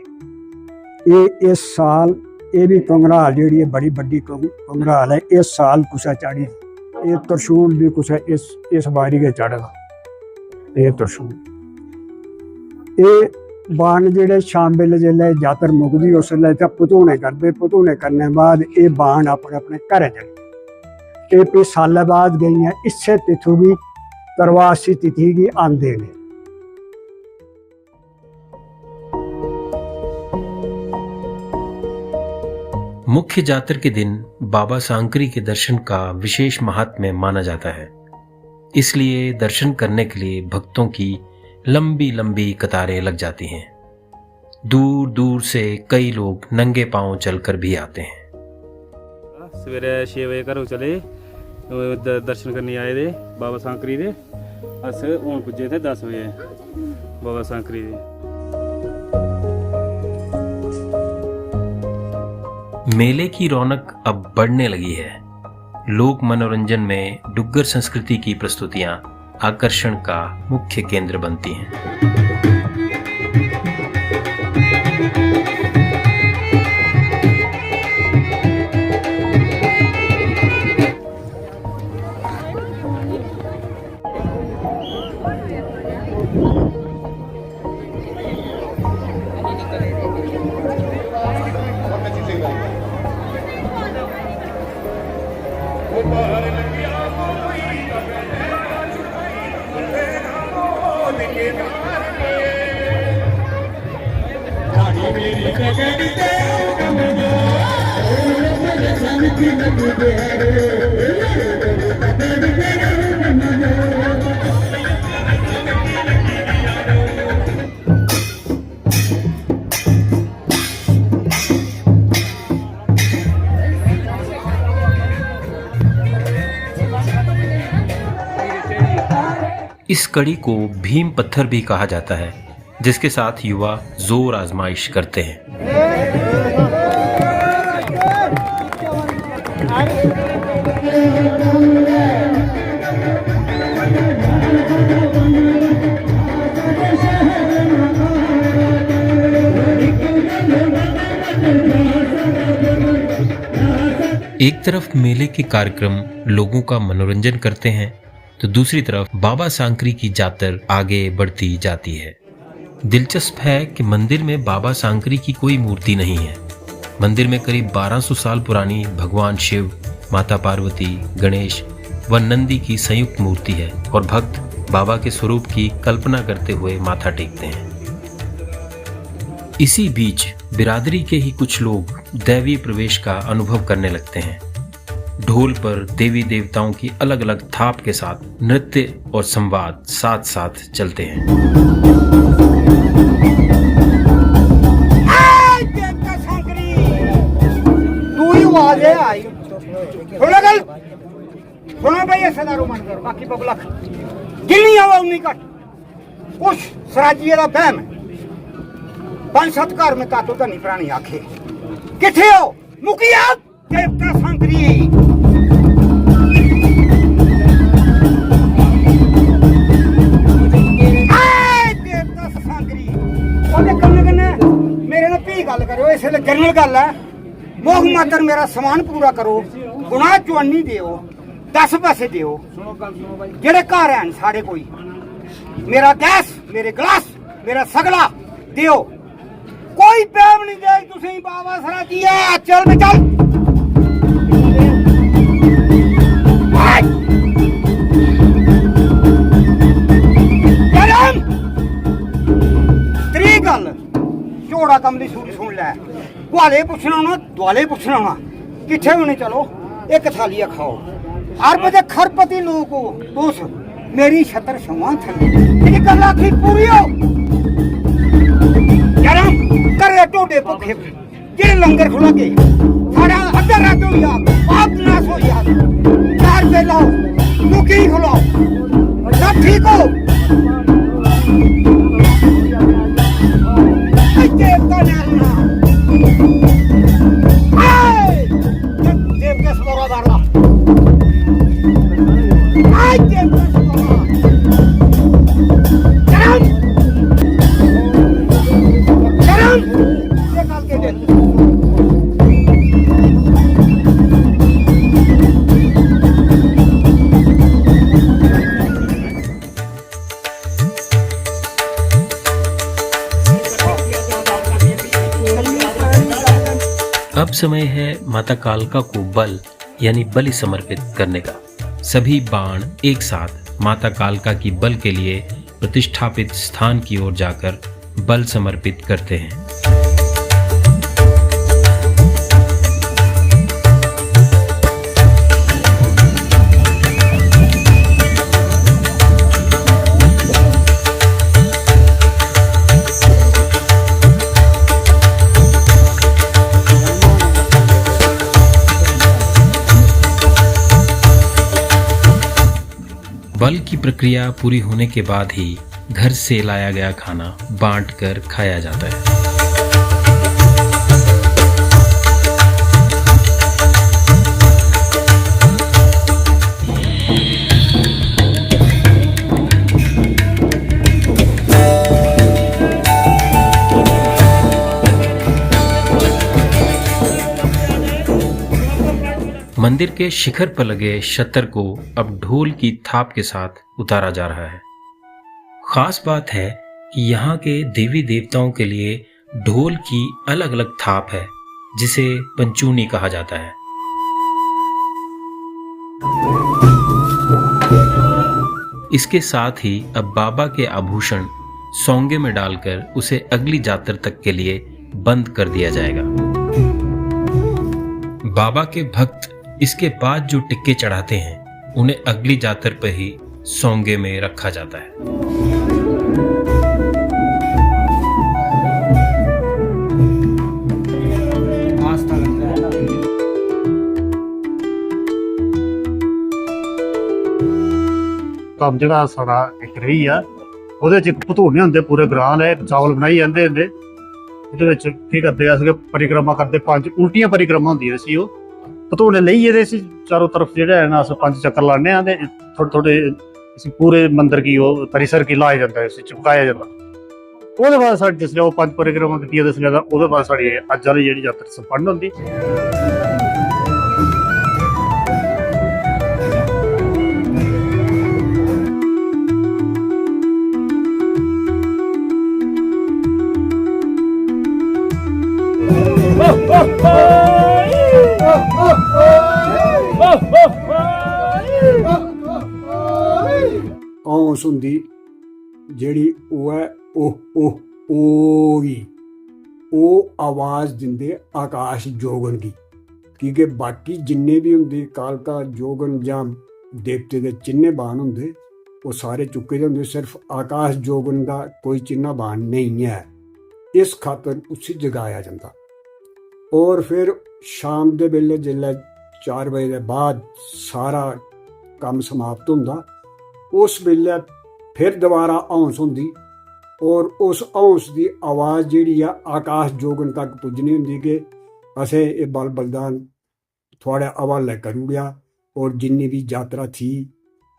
ਇਹ ਇਸ ਸਾਲ ਇਹ ਵੀ ਕੰਗਰਾਲ ਜਿਹੜੀ ਹੈ ਬੜੀ ਵੱਡੀ ਕੰਗਰਾਲ ਹੈ। ਇਸ ਸਾਲ ਕੁਛ ਚਾੜੀ ਇਹ ਤਰਸ਼ੂਲ ਵੀ ਕੁਛ ਇਸ ਵਾਰੀ ਕੇ ਚੜ੍ਹਦਾ ਇਹ ਤਰਸ਼ੂਲ ਇਹ ਬਾਣ ਜਿਹੜੇ ਸ਼ਾਮ ਵੇਲੇ ਜਿਹੜੇ ਜਾਤਰ ਮੁਕਦੀ ਉਸ ਵੇਲੇ ਤਾਂ ਪਤੂਣੇ ਕਰਦੇ ਪਤੂਣੇ ਕਰਨੇ ਬਾਅਦ ਇਹ ਬਾਣ ਆਪਣੇ ਆਪਣੇ ਘਰੇ ਚਲੇ। ਇਹ ਪੇ ਸਾਲ ਬਾਅਦ ਗਈਆਂ ਇਸੇ ਤਿਥੂ ਵੀ ਕਰਵਾਸੀ ਤਿਥੀ ਕੀ ਆਂਦੇ ਨੇ। मुख्य जातर के दिन बाबा सांकरी के दर्शन का विशेष महात्म्य माना जाता है। इसलिए दर्शन करने के लिए भक्तों की लंबी लंबी कतारें लग जाती हैं। दूर दूर से कई लोग नंगे पांव चलकर भी आते हैं। सवेरे 6 बजे घरों चले दर्शन करने आए थे बाबा सांकरी दे। अस हूँ पुजे थे 10 बजे बाबा सांकरी दे। मेले की रौनक अब बढ़ने लगी है। लोक मनोरंजन में डुग्गर संस्कृति की प्रस्तुतियां आकर्षण का मुख्य केंद्र बनती हैं। इस कड़ी को भीम पत्थर भी कहा जाता है, जिसके साथ युवा जोर आजमाइश करते हैं। एक तरफ मेले के कार्यक्रम लोगों का मनोरंजन करते हैं तो दूसरी तरफ बाबा सांकरी की जातर आगे बढ़ती जाती है। दिलचस्प है कि मंदिर में बाबा सांकरी की कोई मूर्ति नहीं है। मंदिर में करीब 1200 साल पुरानी भगवान शिव, माता पार्वती, गणेश व नंदी की संयुक्त मूर्ति है और भक्त बाबा के स्वरूप की कल्पना करते हुए माथा टेकते हैं। इसी बीच बिरादरी के ही कुछ लोग दैवीय प्रवेश का अनुभव करने लगते हैं। ढोल पर देवी देवताओं की अलग अलग थाप के साथ नृत्य और संवाद साथ साथ चलते हैं। तू ही आवाज आई सुनो भाई, ऐसा दारू मन कर बाकी पब्लिक जिन्नी आवा उन्नी घट। कुछ सराजीए का बहम है। 5-7 घर में तातो धनी प्राणी आखे किथे हो मुखिया देवता सांकरी। देवता सांकरी कन्ने कन्ने मेरे नाल भी गल करो। इस वेले जनरल गल है, मोह मातर मेरा समान पूरा करो, गुनाह चुआनी दियो, 10 पैसे दियो। जेड़े घर हैं साढ़े कोई मेरा गैस, मेरे गिलास, मेरा सगला दियो। कोई पैम नहीं दे तुसी बाबा सराजिया। चल बे चल। त्री गल चोड़ा कमली सूरी सुन लै। गुआले पुछना होना, दुआले पुछना होना, किथे होने चलो एक थालिया खाओ। अरब दे खरपति लोग हो तुस, मेरी छतर छवा थले। तेरी गल आखी पूरी हो। करे टोडे भुखे जेड़े लंगर खुला के सारा अद्धा रात हो गया, बाप नाश हो गया। 4 बेला मुकी खुलाओ, सब ठीक हो। देवता नालना देवता सवारा दारा देवता सवारा अब समय है माता कालका को बल यानी बलि समर्पित करने का। सभी बाण एक साथ माता कालका की बल के लिए प्रतिष्ठापित स्थान की ओर जाकर बल समर्पित करते हैं। बल की प्रक्रिया पूरी होने के बाद ही घर से लाया गया खाना बांटकर खाया जाता है। मंदिर के शिखर पर लगे शतर को अब ढोल की थाप के साथ उतारा जा रहा है। खास बात है कि यहाँ के देवी देवताओं के लिए ढोल की अलग अलग थाप है, जिसे पंचूनी कहा जाता है। इसके साथ ही अब बाबा के आभूषण सोंगे में डालकर उसे अगली जातर तक के लिए बंद कर दिया जाएगा। बाबा के भक्त इसके बाद जो टिक्के चढ़ाते हैं उन्हें अगली जातर पर ही सोंगे में रखा जाता है। ਕੰਮ ਜਿਹੜਾ ਸਾਡਾ ਇੱਕ ਰਹੀ ਆ, ਉਹਦੇ ਚ ਭਤੂਨੇ ਹੁੰਦੇ ਪੂਰੇ ਗ੍ਰਾਂ ਦੇ ਚਾਵਲ ਬਣਾਈ ਜਾਂਦੇ ਹੁੰਦੇ। ਉਹਦੇ ਵਿੱਚ ਕੀ ਕਰਦੇ ਆ ਸੀਗੇ, ਪਰਿਕਰਮਾ ਕਰਦੇ, 5 ਉਲਟੀਆਂ ਪਰਿਕਰਮਾ ਹੁੰਦੀਆਂ ਸੀ। ਉਹ ਭਤੂਨੇ ਲਈ ਇਹਦੇ ਸੀ ਚਾਰੋਂ ਤਰਫ ਜਿਹੜਾ ਹੈ ਨਾ, ਅਸੀਂ 5 ਚੱਕਰ ਲਾਣੇ ਆ ਤੇ ਥੋੜੇ ਥੋੜੇ ਅਸੀਂ ਪੂਰੇ ਮੰਦਰ ਕੀ ਉਹ परिसर की ਲਾਇਆ ਜਾਂਦਾ ਹੈ, ਚੁਕਾਇਆ ਜਾਂਦਾ। ਉਹਦੇ ਬਾਅਦ ਸਾਡੀ ਜਿਸ ਉਹ 5 ਪਰਿਕਰਮਾ ਕੀਤੀ ਉਹਦੇ ਨਾਲ ਉਹਦੇ ਬਾਅਦ ਸਾਡੀ ਅੱਜ ਵਾਲੀ ਜਿਹੜੀ ਯਾਤਰਾ ਸੰਪੰਨ ਹੁੰਦੀ। औंस हुंदी जेह्ड़ी ओह् है ओह् आवाज़ दिंदे आकाश जोगन गी की के बाकी जिन्ने भी होंदे कालका जोगन जां देवते दे चिन्ने बाण होंदे ओह् सारे चुके दे होंदे, सिर्फ आकाश जोगन दा कोई चिन्ना बाण नहीं है। इस खातर उसी जगाया जंदा। और फिर शाम दे बेल्ले जिसलै 4 बजे दे बाद सारा कम्म समाप्त होंदा, उस बेल्ले फिर दोबारा हौंस होंदी और उस हौंस दी आवाज़ जेह्ड़ी आ आकाश जोगन तक पुज्जनी होंदी कि असें एह् बल बलिदान थुआढ़े हवाले करी ओड़ेआ और जिन्नी भी यात्रा थी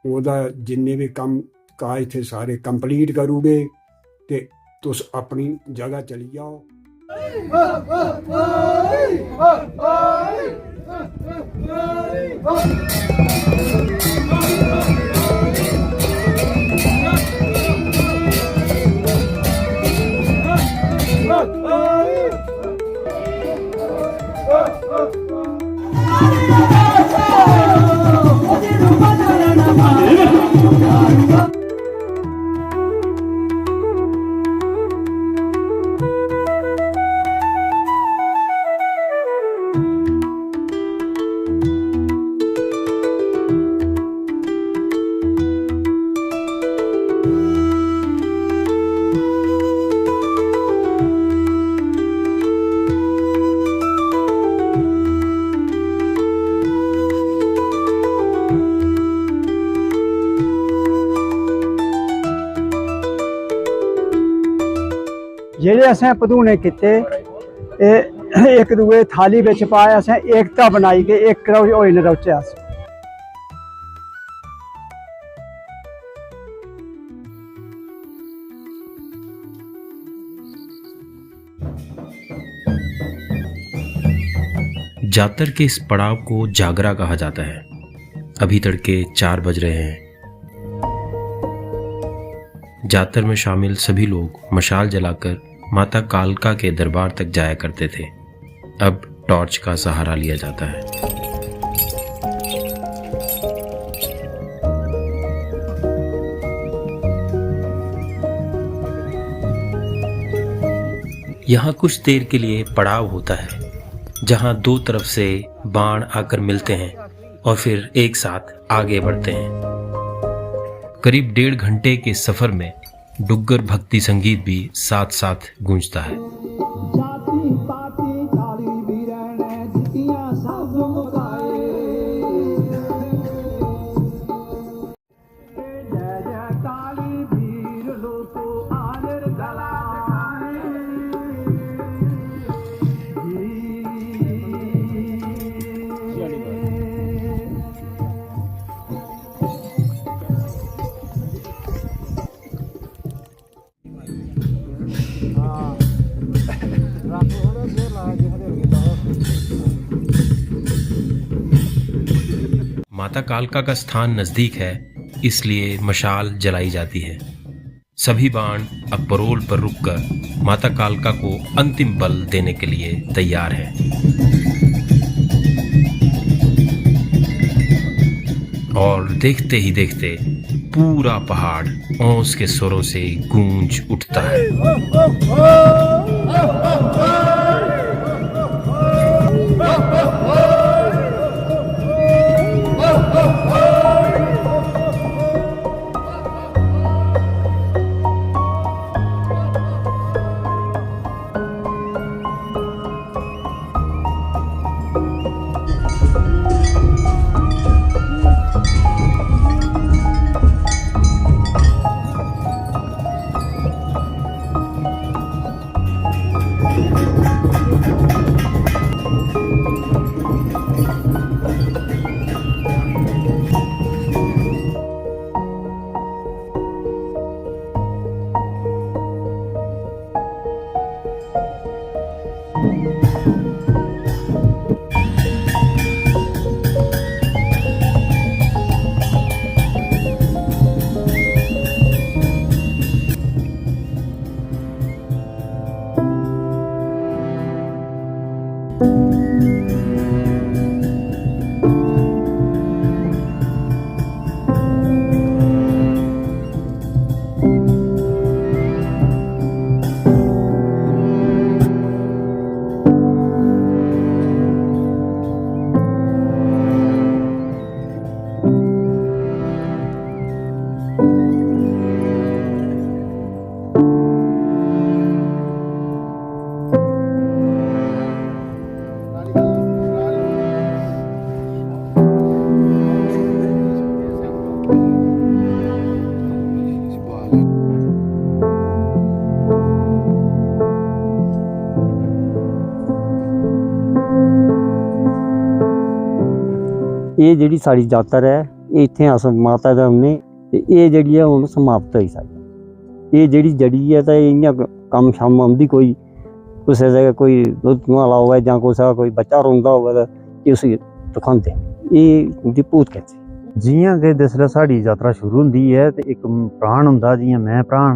ओह्दा जिन्ने भी कम्म काज थे सारे कंप्लीट करी ओड़े ते तुस अपनी जगह चली जाओ। जेह्ड़े असें पधूने कीते इक दूए थाली बिच पाए, असें एकता बनाई के इक होई न रौह्चे अस। जातर के इस पड़ाव को जागरा कहा जाता है। अभी तड़के 4 बज रहे हैं। जातर में शामिल सभी लोग मशाल जलाकर माता कालका के दरबार तक जाया करते थे। अब टॉर्च का सहारा लिया जाता है। यहाँ कुछ देर के लिए पड़ाव होता है, जहाँ 2 तरफ से बाण आकर मिलते हैं और फिर एक साथ आगे बढ़ते हैं। करीब 1.5 घंटे के सफर में डुग्गर भक्ति संगीत भी साथ साथ गूंजता है। माता कालका का स्थान नजदीक है, इसलिए मशाल जलाई जाती है। सभी बाण अब परोल पर रुककर माता कालका को अंतिम बल देने के लिए तैयार हैं। और देखते ही देखते पूरा पहाड़ औंस के स्वरों से गूंज उठता है। ਇਹ ਜਿਹੜੀ ਸਾਡੀ ਯਾਤਰਾ ਹੈ ਇਹ ਇੱਥੇ ਅਸ ਮਾਤਾ ਦਾ ਉਹਨੇ ਤੇ ਇਹ ਜਿਹੜੀ ਹੈ ਹੁਣ ਸਮਾਪਤ ਹੋਈ ਸਾਡੀ। ਇਹ ਜਿਹੜੀ ਜੜੀ ਹੈ ਤਾਂ ਇਹ ਇਆਂ ਕੰਮ ਸ਼ਾਮ ਆਉਂਦੀ ਕੋਈ ਕਿਸੇ ਦਾ ਕੋਈ ਦੁੱਧ ਵਾਲਾ ਹੋਵੇ ਜਾਂ ਕੋਈ ਬੱਚਾ ਰੋਂਦਾ ਹੋਵੇ ਤਾਂ ਇਹ ਅਸੀਂ ਦਿਖਾਉਂਦੇ ਇਹ ਦੀ ਭੂਤ ਕਹਿੰਦੇ। ਜਿ'यां ਕਿ ਜਿसलै ਸਾਡੀ ਯਾਤਰਾ ਸ਼ੁਰੂ ਹੁੰਦੀ ਹੈ ਤੇ ਇੱਕ ਪ੍ਰਾਣ ਹੁੰਦਾ ਜਿ'यां मैं प्राण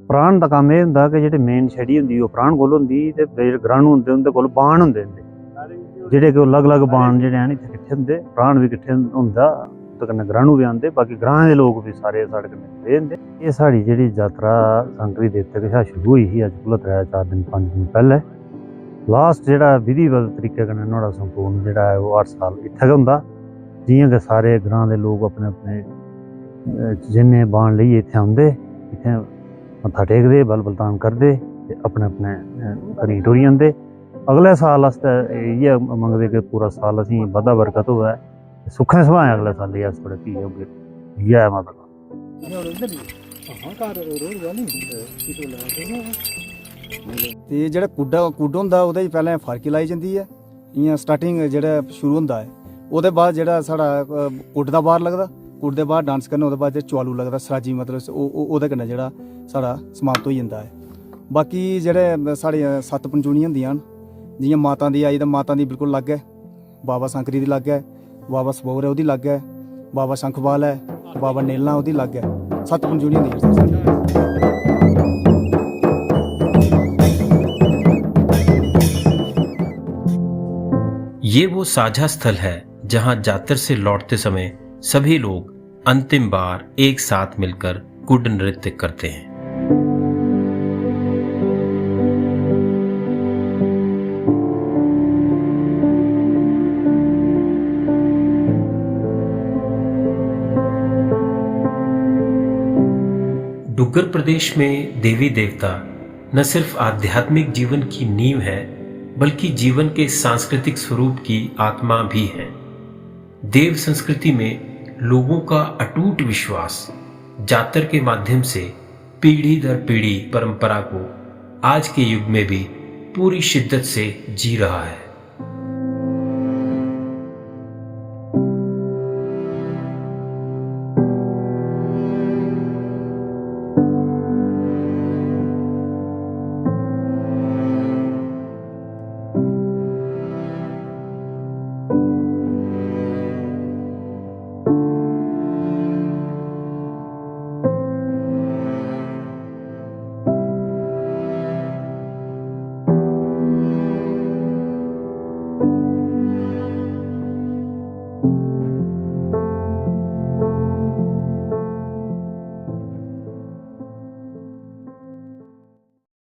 प्राण ਦਾ ਕੰਮ ਇਹ ਹੁੰਦਾ ਕਿ ਜਿਹੜੇ ਮੇਨ ਛੜੀ ਹੁੰਦੀ ਉਹ ਪ੍ਰਾਣ ਕੋਲ ਹੁੰਦੀ ਤੇ ਜਿਹੜੇ ਗ੍ਰਹਿਣੂ ਹੁੰਦੇ ਉਹਦੇ ਕੋਲ ਬਾਣ ਹੁੰਦੇ ਨੇ ਜਿਹੜੇ ਕਿ ਅਲੱਗ-ਅਲੱਗ ਬਾਣ ਜਿਹੜੇ ਹਨ ਇੱਥੇ ਇਕੱਠੇ ਹੁੰਦੇ ਪ੍ਰਾਣ ਵੀ ਇਕੱਠੇ ਹੁੰਦਾ ਤੇ ਕन्नै ਗ੍ਰਹਿਣੂ ਵੀ ਆਉਂਦੇ ਬਾਕੀ ਗ੍ਰਹਾਂ ਦੇ ਲੋਕ ਵੀ ਸਾਰੇ ਸਾਡੇ ਕन्नै ਰਹਿੰਦੇ। ਇਹ ਸਾਡੀ ਜਿਹੜੀ ਯਾਤਰਾ ਸੰਕਰੀ ਦੇਵਤੇ ਕੇ ਸ਼ੁਰੂ ਹੋਈ ਸੀ ਅੱਜ ਕੋਲ 3-4 ਦਿਨ 5 ਦਿਨ ਪਹਿਲੇ ਲਾਸਟ ਜਿਹੜਾ ਵਿਧੀਵਤ ਤਰੀਕੇ ਕन्नै नुहाड़ा संपूर्ण ਜਿਹੜਾ ਹੈ ਉਹ 8 ਸਾਲ ਇੱਥੇ ਹੁੰਦਾ जि'यां कि सारे ग्रां दे लोग अपने अपने जिन्ने बाण लेइयै इत्थै आंदे इत्थै मत्था टेकदे बल बलतान करदे ते अपने अपने घरें टुरी जंदे। अगले साल आस्तै इ'यै मंगदे कि पूरा साल असें बद्धा बरकत होऐ सुखें सुहाएं अगले साल अस थोड़े फ्ही होगे इ'यै माता ते जेह्ड़ा कुड्ड होंदा ओह्दे च पैह्लें फारकी लाई जंदी ऐ इ'यां स्टार्टिंग जेह्ड़ा शुरू होंदा है ओह्दे बाद जेह्ड़ा साढ़ा कुड्ड दा बार लगदा कुड्ड दे बाद डांस करना ओह्दे बाद चुआलू लगदा सराजी मतलब ओह्दे कन्नै जेह्ड़ा साढ़ा समाप्त होई जंदा है। बाकी जेह्ड़े साढ़े 7 पंचूनियां होंदियां न जि'यां माता दी आई ते माता दी बिल्कुल अलग है बाबा सांकरी दी अलग है बाबा सबौर है ओह्दी अलग है बाबा शंखवाल है बाबा नेला ओह्दी अलग है 7 पंचूनियां होंदियां। ये वो साझा स्थल है जहां जातर से लौटते समय सभी लोग अंतिम बार एक साथ मिलकर कुड्ड नृत्य करते हैं। डुग्गर प्रदेश में देवी देवता न सिर्फ आध्यात्मिक जीवन की नींव है बल्कि जीवन के सांस्कृतिक स्वरूप की आत्मा भी है। देव संस्कृति में लोगों का अटूट विश्वास जातर के माध्यम से पीढ़ी दर पीढ़ी परंपरा को आज के युग में भी पूरी शिद्दत से जी रहा है।